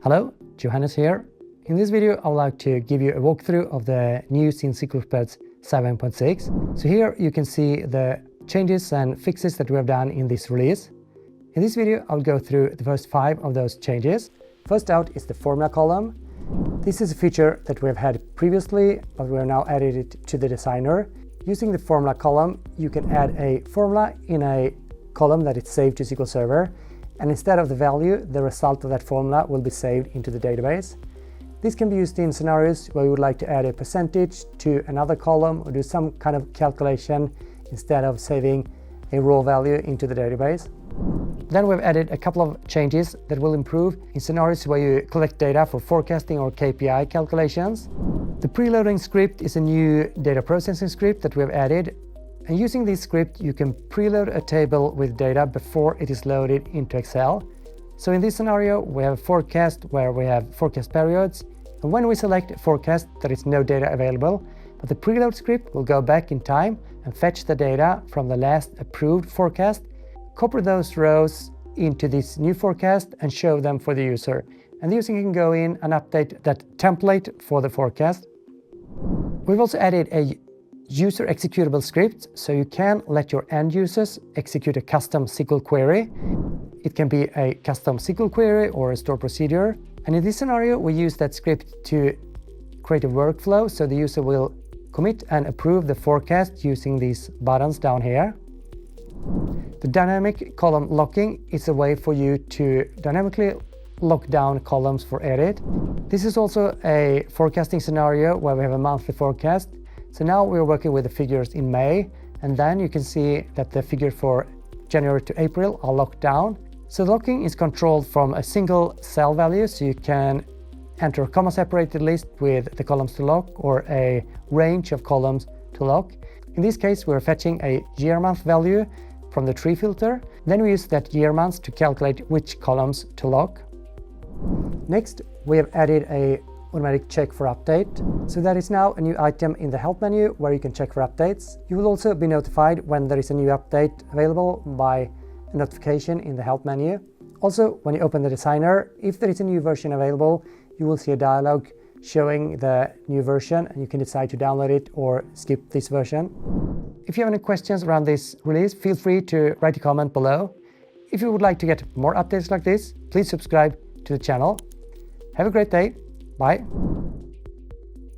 Hello, Johannes here. In this video, I would like to give you a walkthrough of the new SQL Spreads 7.6. So here you can see the changes and fixes that we have done in this release. In this video, I'll go through the first 5 of those changes. First out is the formula column. This is a feature that we have had previously, but we have now added it to the designer. Using the formula column, you can add a formula in a column that is saved to SQL Server. And instead of the value, the result of that formula will be saved into the database. This can be used in scenarios where you would like to add a percentage to another column or do some kind of calculation instead of saving a raw value into the database. Then we've added a couple of changes that will improve in scenarios where you collect data for forecasting or KPI calculations. The preloading script is a new data processing script that we have added. And using this script, you can preload a table with data before it is loaded into Excel. So in this scenario, we have a forecast where we have forecast periods. And when we select a forecast, there is no data available, but the preload script will go back in time and fetch the data from the last approved forecast, copy those rows into this new forecast and show them for the user. And the user can go in and update that template for the forecast. We've also added a user executable script, so you can let your end users execute a custom SQL query. It can be a custom SQL query or a store procedure. And in this scenario, we use that script to create a workflow, so the user will commit and approve the forecast using these buttons down here. The dynamic column locking is a way for you to dynamically lock down columns for edit. This is also a forecasting scenario where we have a monthly forecast. So now we're working with the figures in May, and then you can see that the figure for January to April are locked down. So locking is controlled from a single cell value, so you can enter a comma-separated list with the columns to lock or a range of columns to lock. In this case, we're fetching a year-month value from the tree filter. Then we use that year-month to calculate which columns to lock. Next, we have added a automatic check for update. So that is now a new item in the help menu where you can check for updates. You will also be notified when there is a new update available by a notification in the help menu. Also, when you open the designer, if there is a new version available, you will see a dialog showing the new version and you can decide to download it or skip this version. If you have any questions around this release, feel free to write a comment below. If you would like to get more updates like this, please subscribe to the channel. Have a great day. Bye.